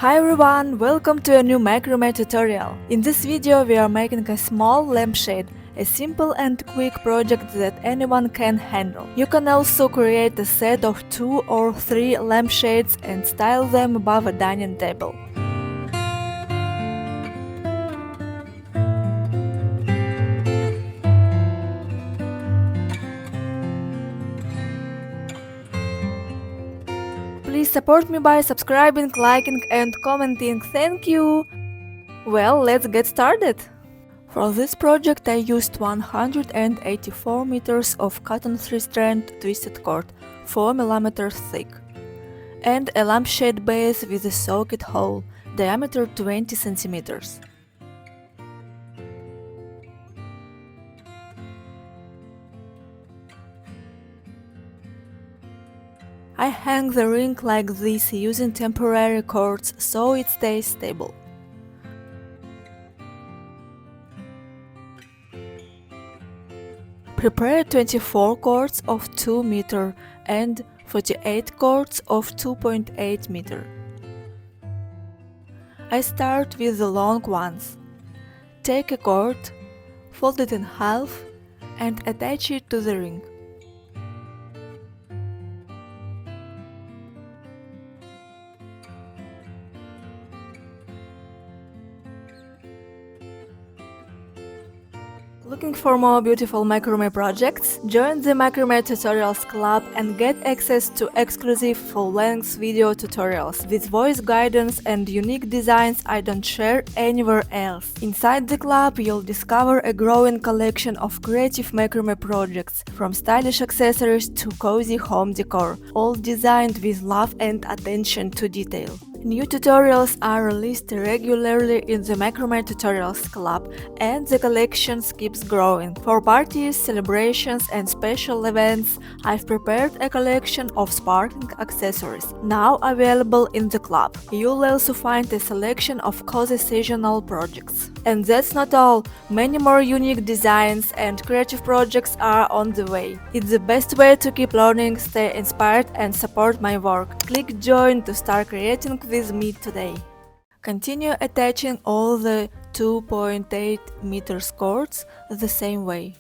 Hi everyone, welcome to a new macrame tutorial. In this video we are making a small lampshade, a simple and quick project that anyone can handle. You can also create a set of 2 or 3 lampshades and style them above a dining table. Please support me by subscribing, liking and commenting. Thank you! Well, let's get started! For this project I used 184 meters of cotton 3-strand twisted cord, 4 mm thick, and a lampshade base with a socket hole, diameter 20 centimeters. I hang the ring like this using temporary cords so it stays stable. Prepare 24 cords of 2 meter and 48 cords of 2.8 meter. I start with the long ones. Take a cord, fold it in half and attach it to the ring. Looking for more beautiful macrame projects? Join the Macrame Tutorials Club and get access to exclusive full-length video tutorials with voice guidance and unique designs I don't share anywhere else. Inside the club you'll discover a growing collection of creative macrame projects, from stylish accessories to cozy home decor, all designed with love and attention to detail. New tutorials are released regularly in the Macrame Tutorials Club, and the collection keeps growing. For parties, celebrations and special events, I've prepared a collection of sparkling accessories, now available in the club. You'll also find a selection of cozy seasonal projects. And that's not all, many more unique designs and creative projects are on the way. It's the best way to keep learning, stay inspired and support my work. Click join to start creating with me today. Continue attaching all the 2.8 meters cords the same way.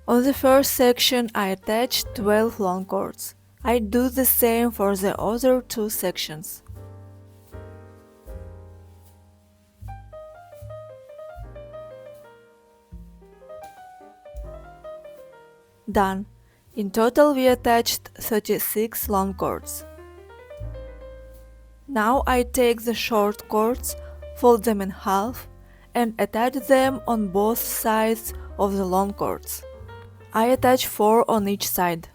On the first section I attached 12 long cords. I do the same for the other 2 sections. Done. In total we attached 36 long cords. Now I take the short cords, fold them in half and attach them on both sides of the long cords. I attach 4 on each side.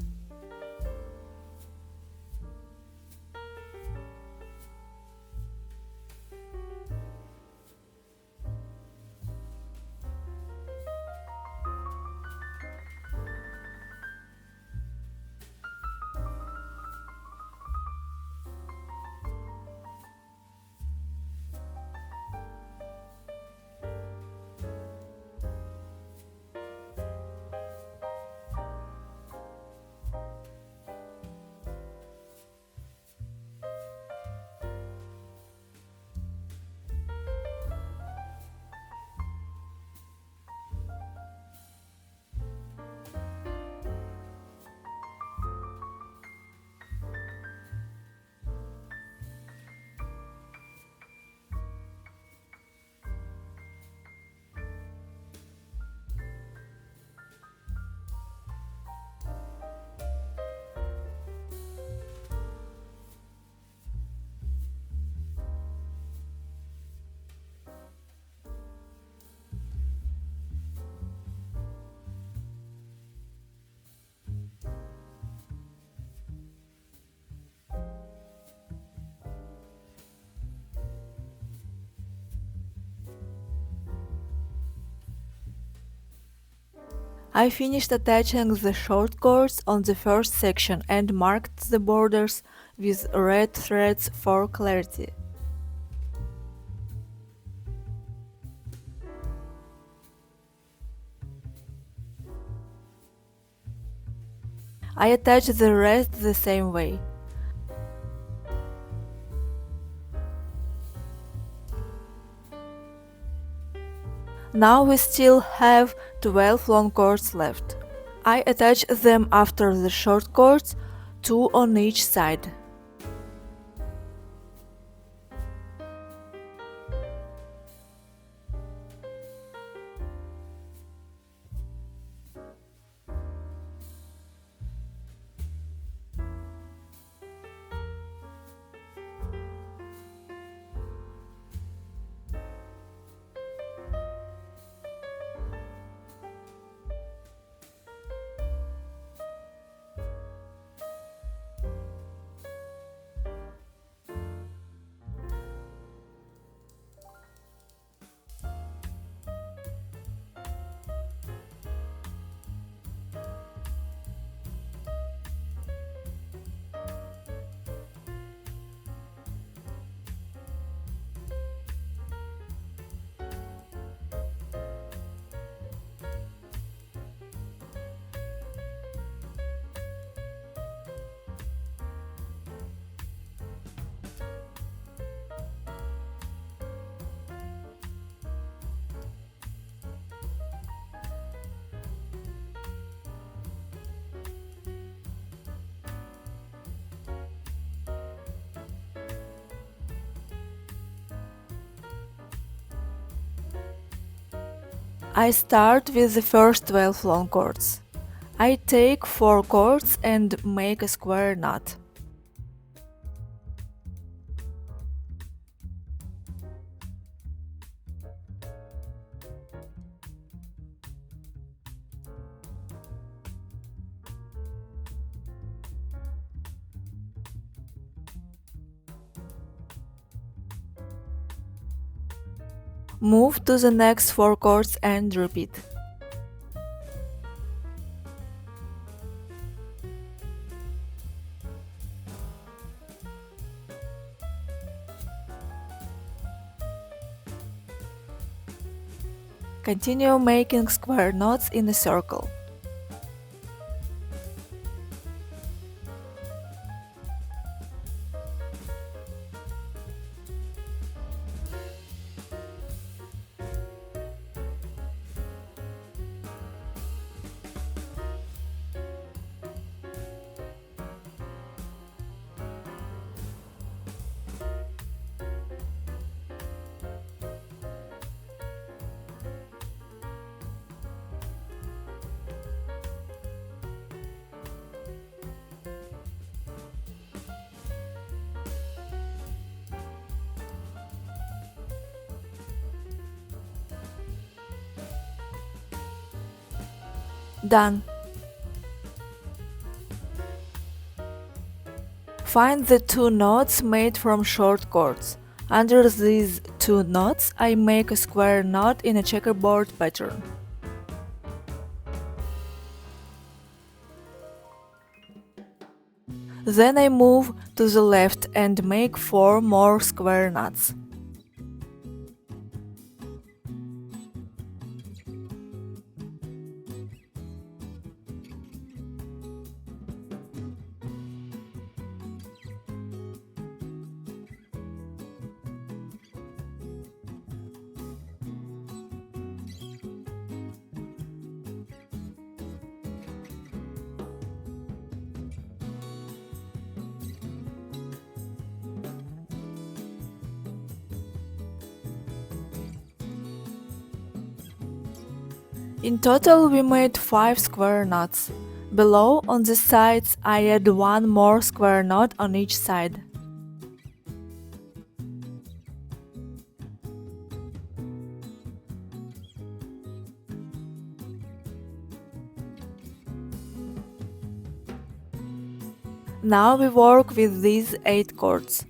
I finished attaching the short cords on the first section and marked the borders with red threads for clarity. I attach the rest the same way. Now we still have 12 long cords left. I attach them after the short cords, 2 on each side. I start with the first 12 long cords. I take 4 cords and make a square knot. Move to the next 4 cords and repeat. Continue making square knots in a circle. Done. Find the 2 knots made from short cords. Under these 2 knots, I make a square knot in a checkerboard pattern. Then I move to the left and make 4 more square knots. In total we made 5 square knots. Below, on the sides, I add 1 more square knot on each side. Now we work with these 8 cords.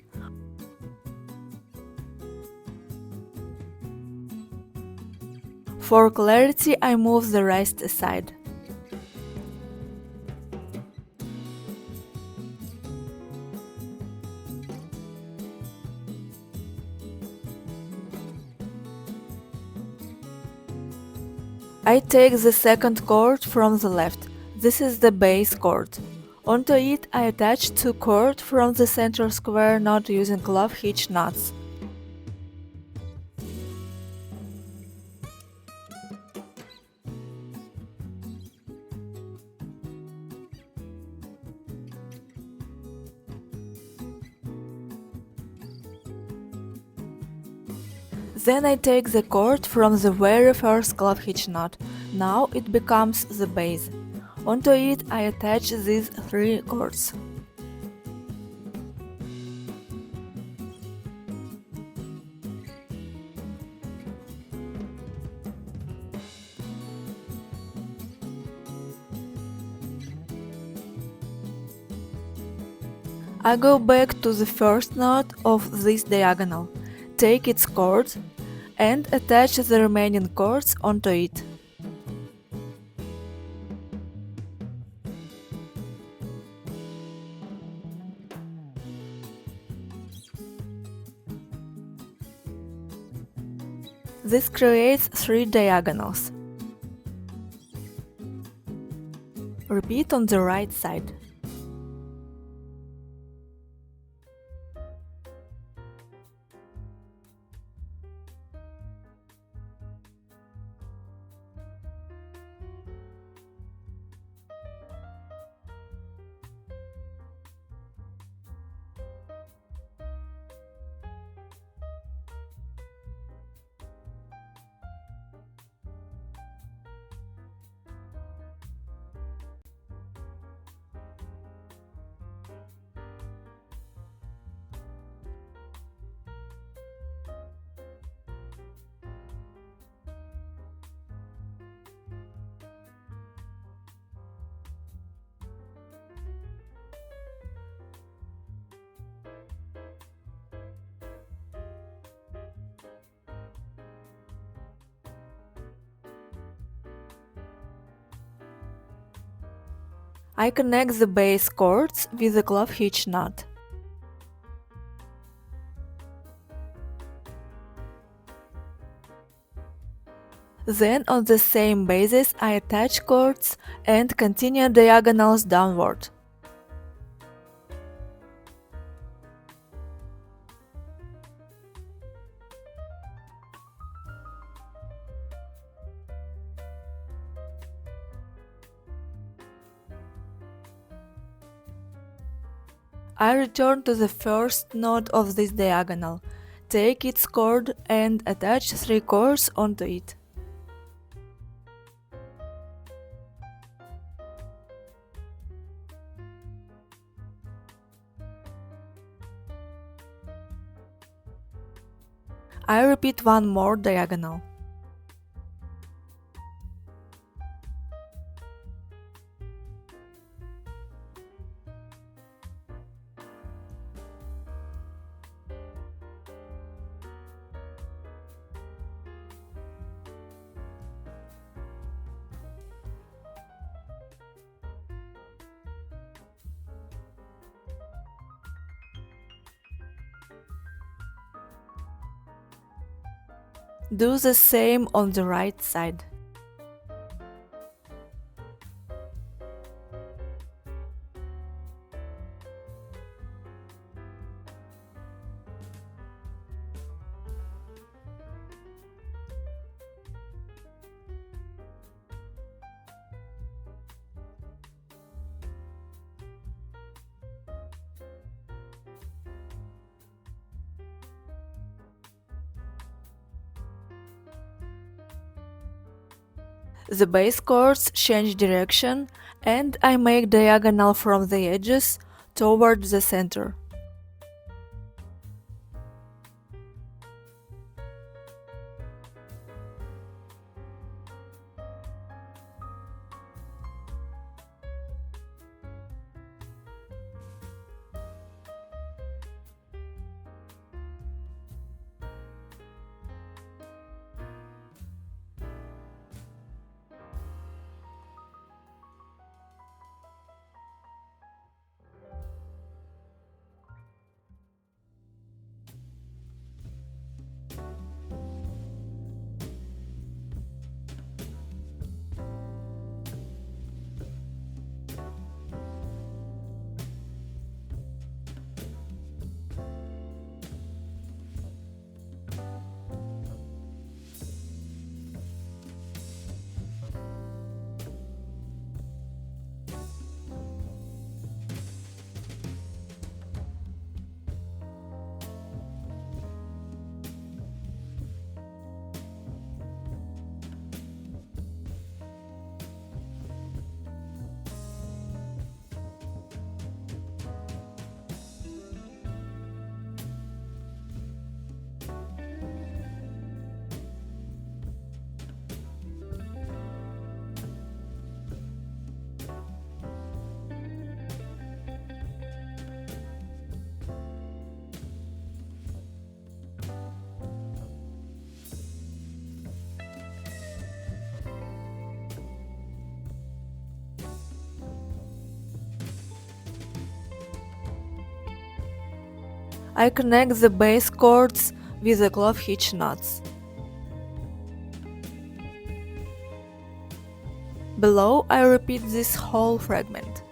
For clarity, I move the rest aside. I take the second cord from the left. This is the base cord. Onto it I attach two cords from the center square knot using glove hitch knots. Then I take the cord from the very first glove hitch knot. Now it becomes the base. Onto it I attach these three cords. I go back to the first knot of this diagonal, take its cord, and attach the remaining cords onto it. This creates three diagonals. Repeat on the right side. I connect the base cords with the glove hitch knot. Then on the same basis I attach cords and continue diagonals downward. I return to the first knot of this diagonal, take its cord and attach three cords onto it. I repeat one more diagonal. Do the same on the right side. The base cords change direction and I make diagonal from the edges toward the center. I connect the base cords with the glove hitch nuts. Below, I repeat this whole fragment.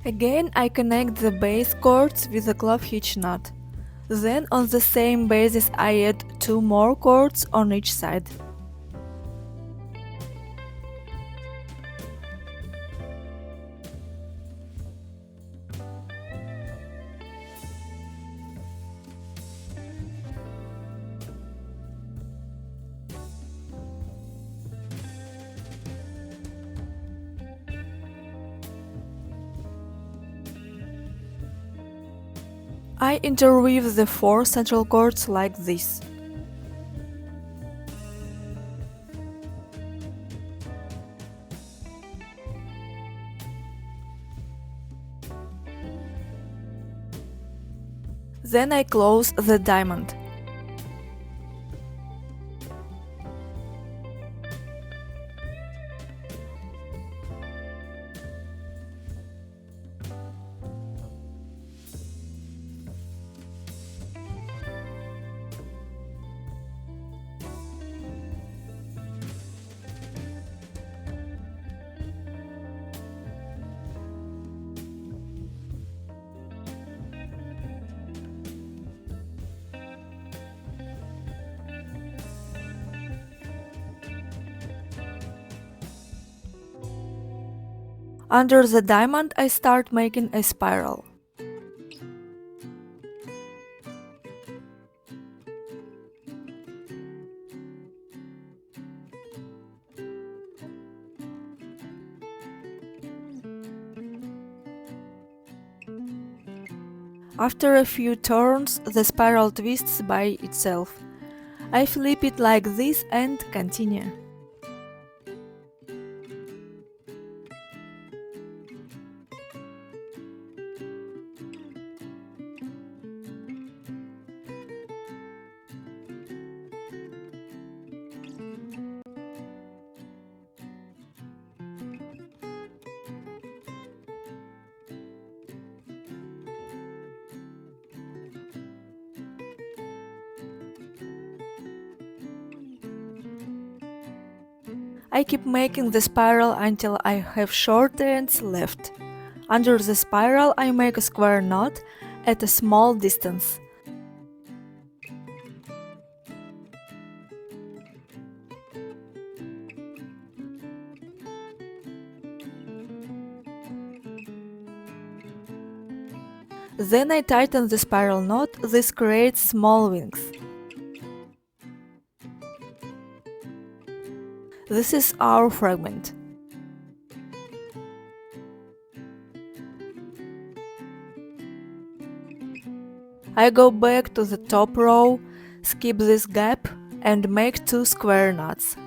Again, I connect the base cords with the glove hitch nut. Then on the same basis I add 2 more cords on each side. I interweave the 4 central cords like this. Then I close the diamond. Under the diamond I start making a spiral. After a few turns, the spiral twists by itself. I flip it like this and continue. I keep making the spiral until I have short ends left. Under the spiral I make a square knot at a small distance. Then I tighten the spiral knot. This creates small wings. This is our fragment. I go back to the top row, skip this gap, and make 2 square knots.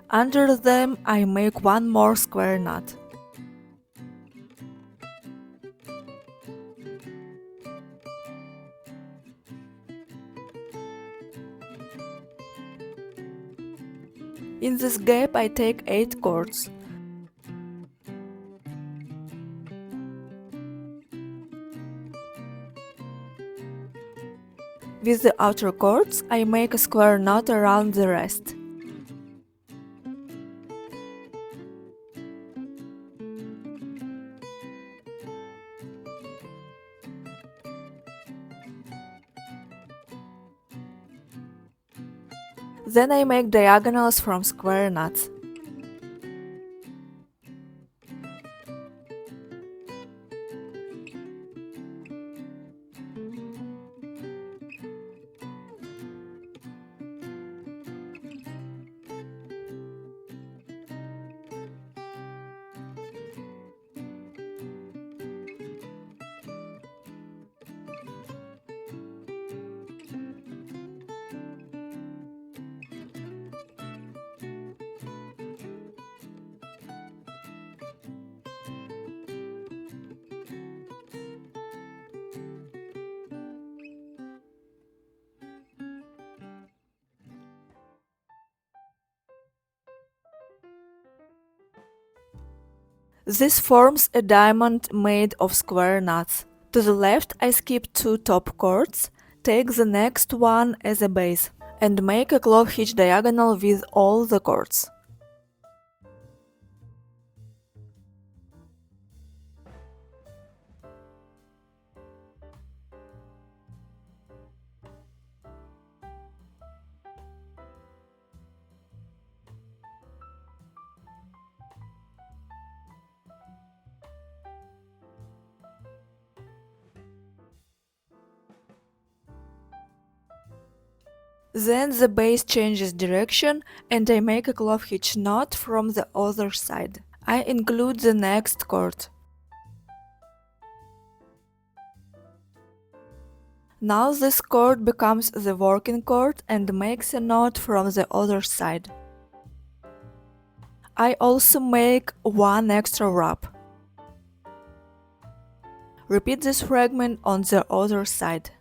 Under them I make 1 more square knot. In this gap I take 8 cords. With the outer cords I make a square knot around the rest. Then I make diagonals from square knots. This forms a diamond made of square knots. To the left I skip 2 top cords, take the next one as a base, and make a clove hitch diagonal with all the cords. Then the base changes direction and I make a clove hitch knot from the other side. I include the next cord. Now this cord becomes the working cord and makes a knot from the other side. I also make 1 extra wrap. Repeat this fragment on the other side.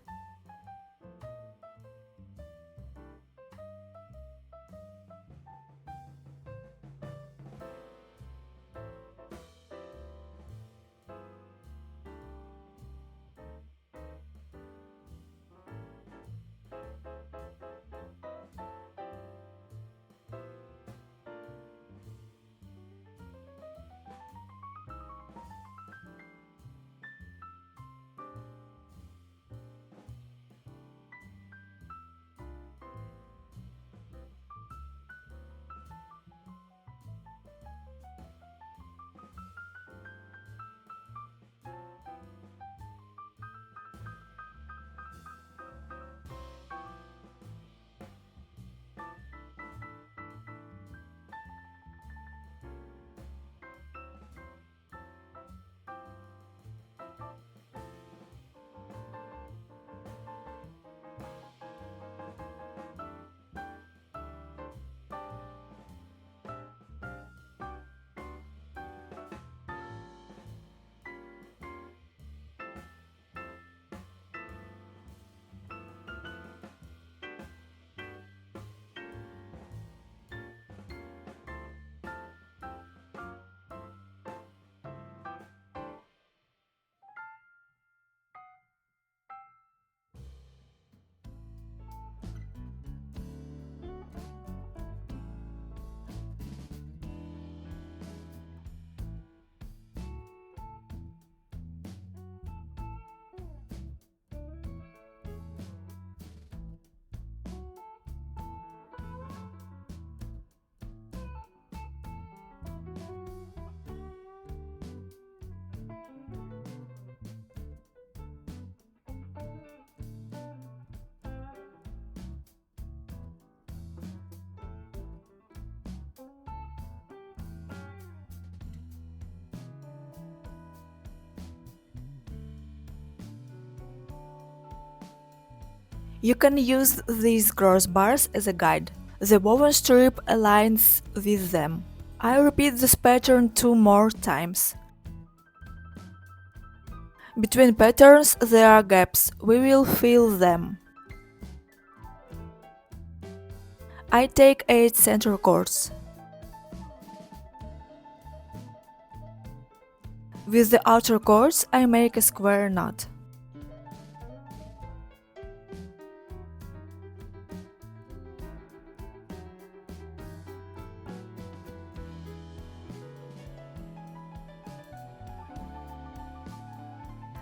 You can use these crossbars as a guide. The woven strip aligns with them. I repeat this pattern 2 more times. Between patterns there are gaps. We will fill them. I take 8 center cords. With the outer cords I make a square knot.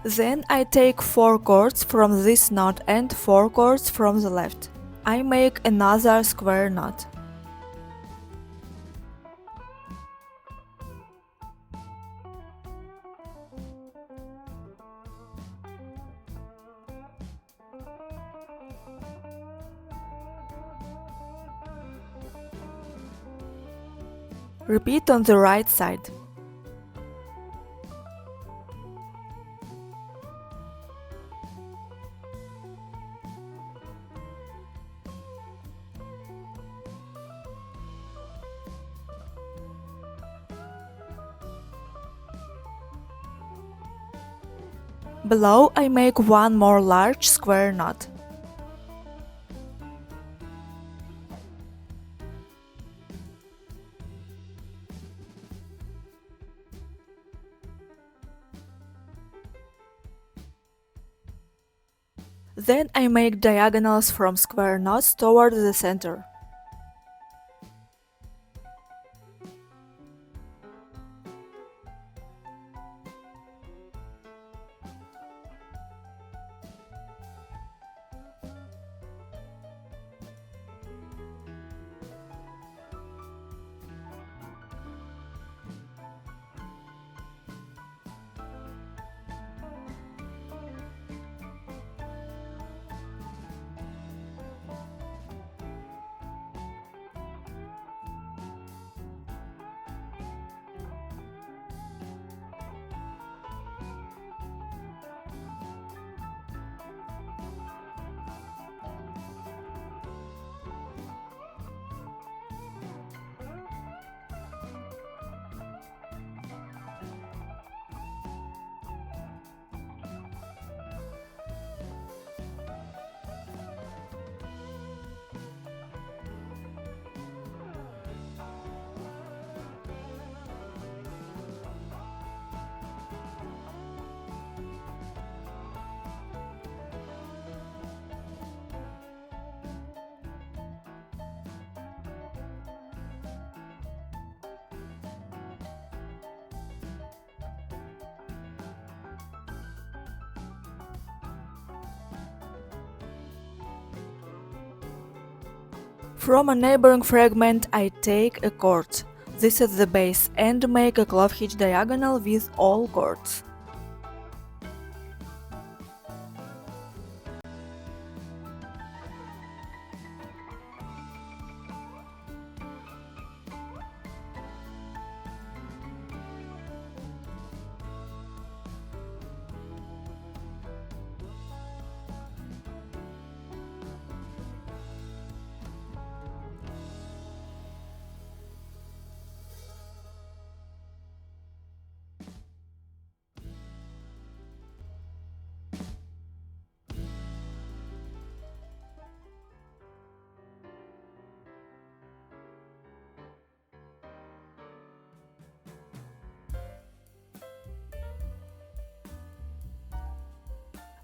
Then I take 4 cords from this knot and 4 cords from the left. I make another square knot. Repeat on the right side. Below I make one more large square knot. Then I make diagonals from square knots toward the center. From a neighboring fragment I take a cord. This is the base and make a clove hitch diagonal with all cords.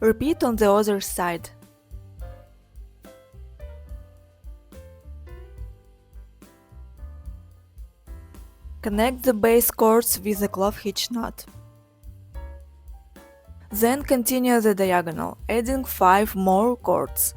Repeat on the other side. Connect the base cords with the clove hitch knot. Then continue the diagonal, adding 5 more cords.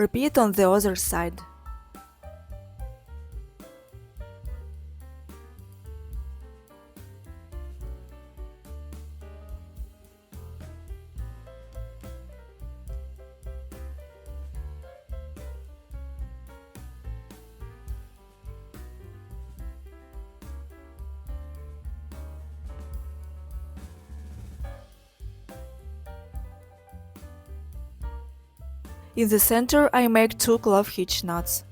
Repeat on the other side. In the center I make 2 clove hitch knots.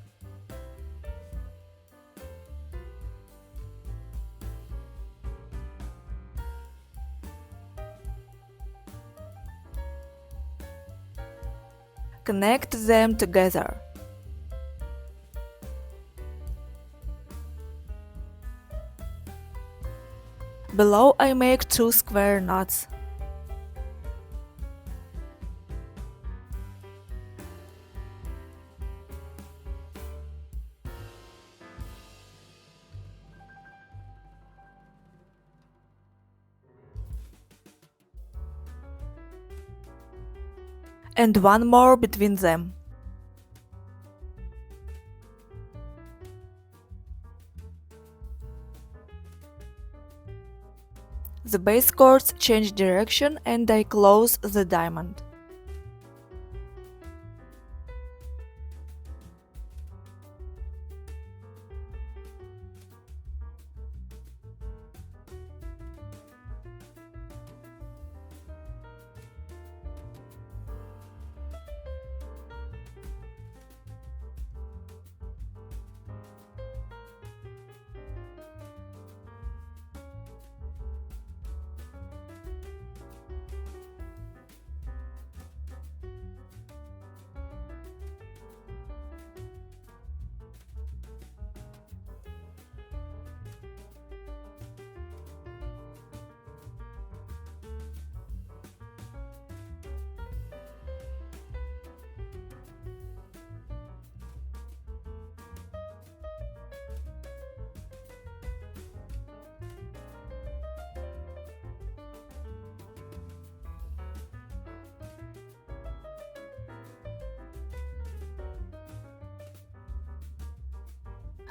Connect them together. Below I make 2 square knots. And one more between them. The base cords change direction and I close the diamond.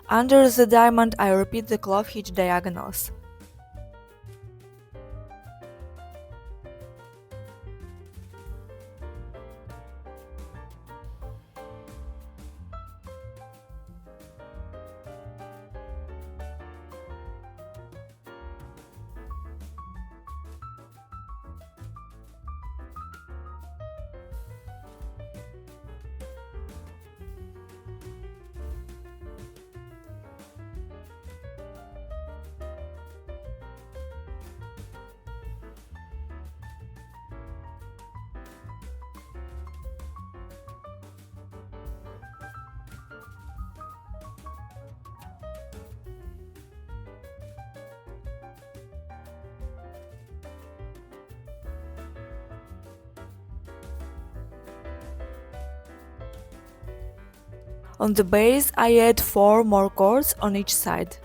Under the diamond I repeat the clove hitch diagonals. On the base I add 4 more cords on each side.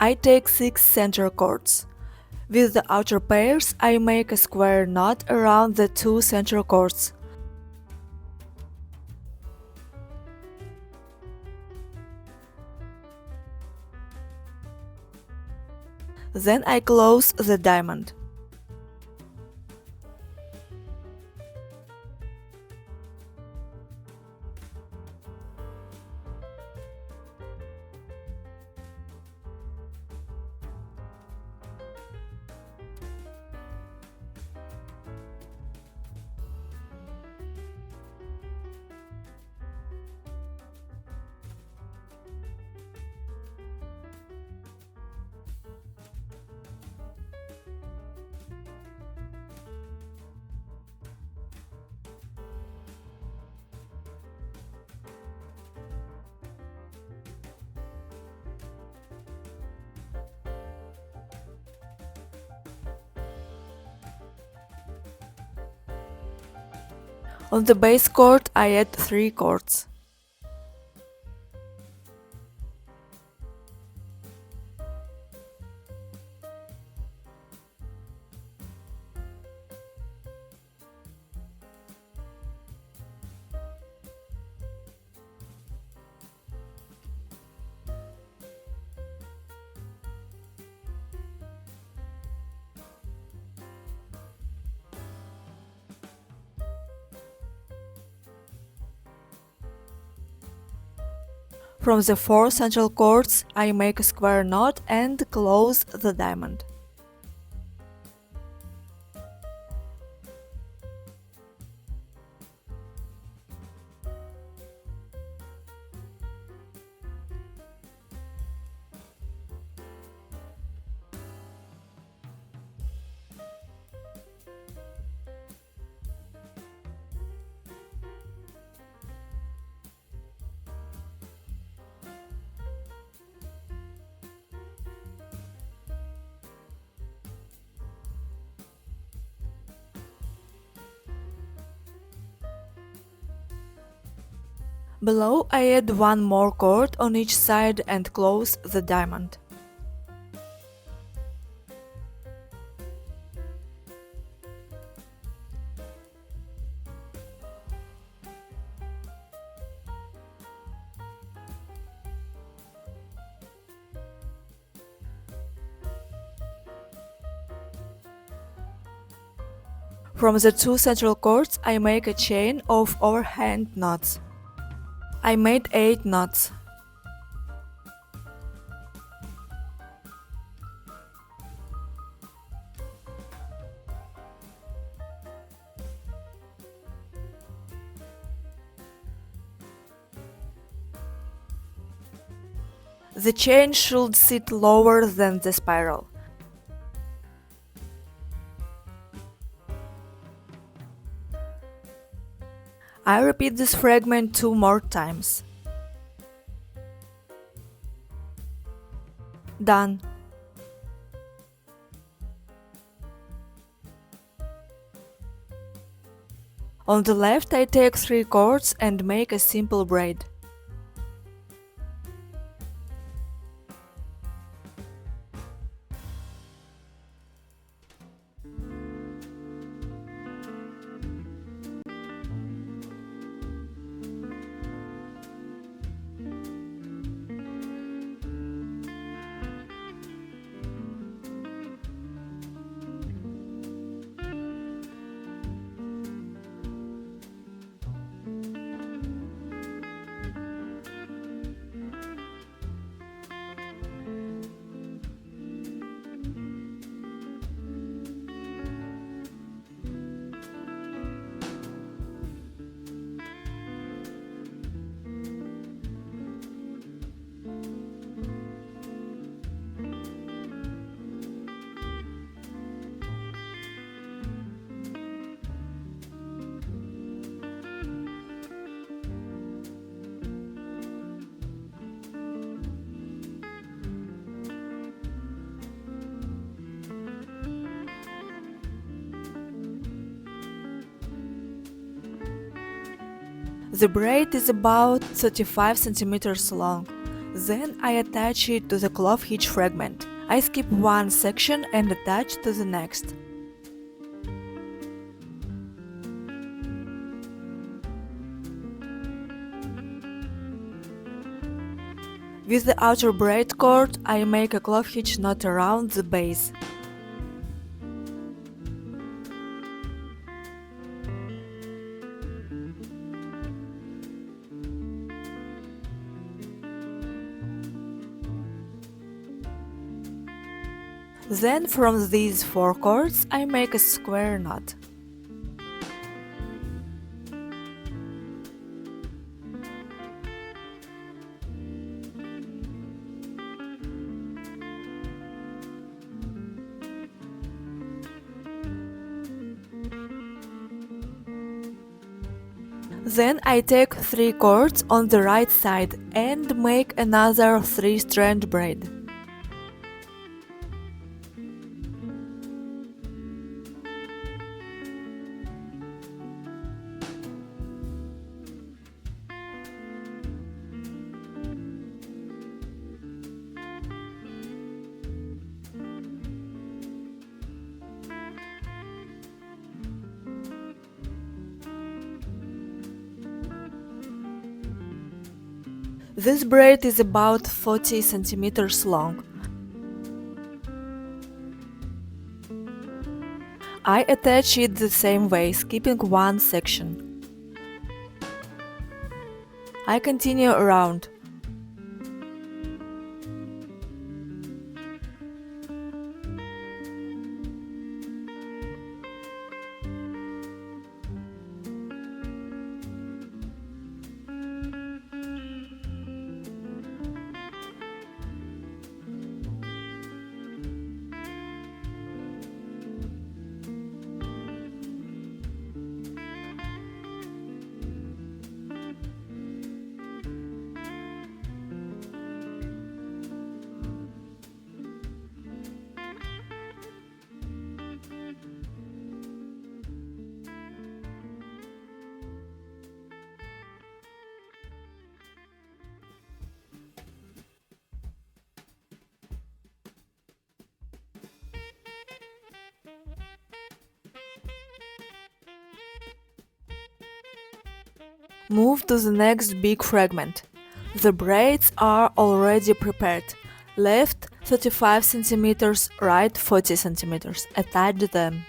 I take 6 center cords. With the outer pairs, I make a square knot around the 2 center cords. Then I close the diamond. On the base cord I add 3 cords. From the 4 central cords I make a square knot and close the diamond. Below I add 1 more cord on each side and close the diamond. From the 2 central cords I make a chain of overhand knots. I made 8 knots. The chain should sit lower than the spiral. I repeat this fragment 2 more times. Done. On the left I take 3 cords and make a simple braid. The braid is about 35 cm long. Then I attach it to the cloth hitch fragment. I skip one section and attach to the next. With the outer braid cord, I make a cloth hitch knot around the base. Then from these 4 cords I make a square knot. Then I take 3 cords on the right side and make another 3-strand braid. This braid is about 40 centimeters long. I attach it the same way, skipping one section. I continue around. Move to the next big fragment. The braids are already prepared. Left 35 cm, right 40 cm. Attach them.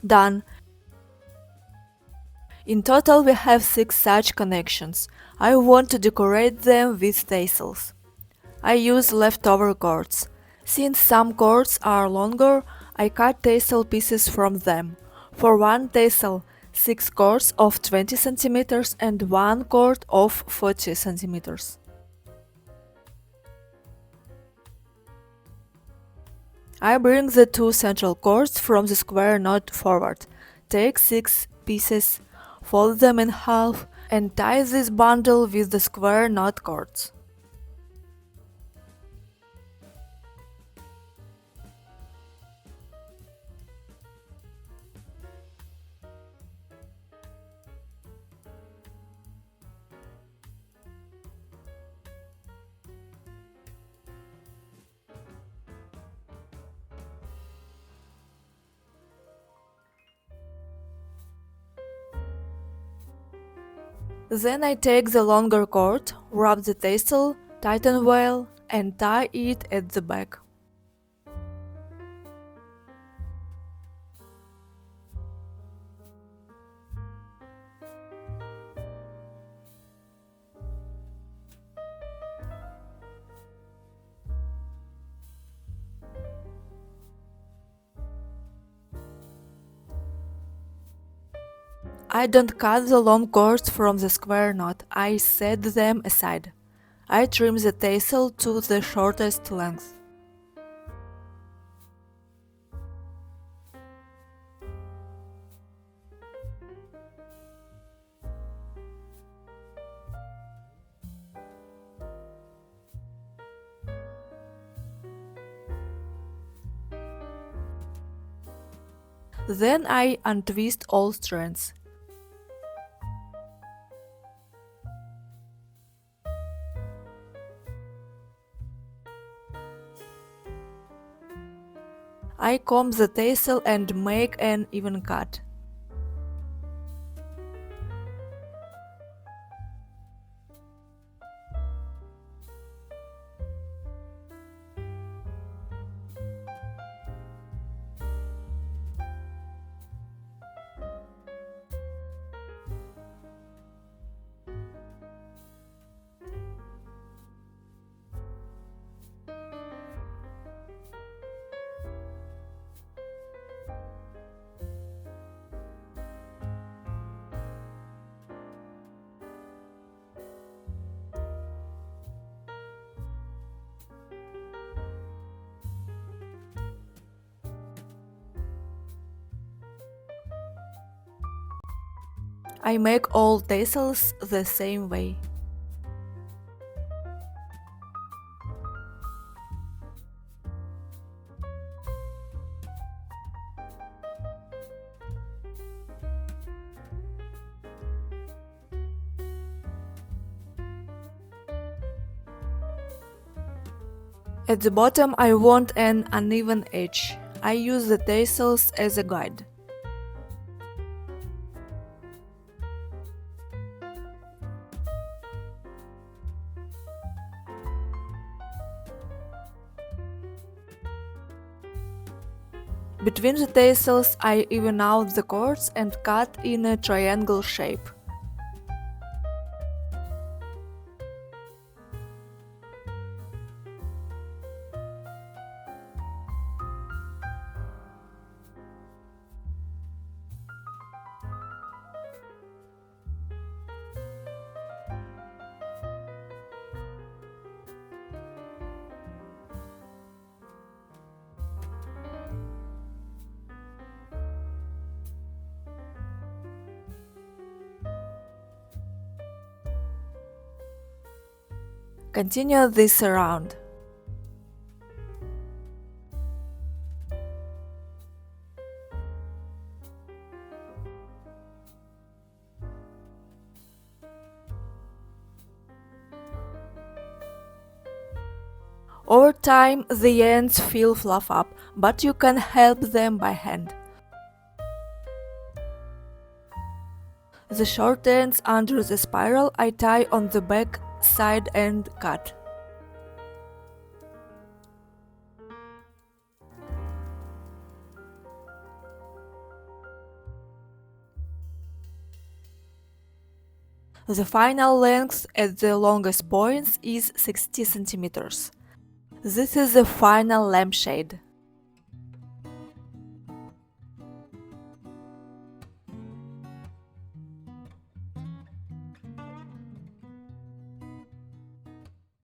Done. In total we have 6 such connections. I want to decorate them with tassels. I use leftover cords. Since some cords are longer, I cut tassel pieces from them. For one tassel, 6 cords of 20 cm and 1 cord of 40 cm. I bring the 2 central cords from the square knot forward. Take 6 pieces, fold them in half, and tie this bundle with the square knot cords. Then I take the longer cord, wrap the tassel, tighten well, and tie it at the back. I don't cut the long cords from the square knot, I set them aside. I trim the tassel to the shortest length. Then I untwist all strands. I comb the tassel and make an even cut. I make all tassels the same way. At the bottom I want an uneven edge. I use the tassels as a guide. Between the tassels I even out the cords and cut in a triangle shape. Continue this around. Over time, the ends will fluff up, but you can help them by hand. The short ends under the spiral I tie on the back side and cut. The final length at the longest points is 60 cm. This is the final lampshade.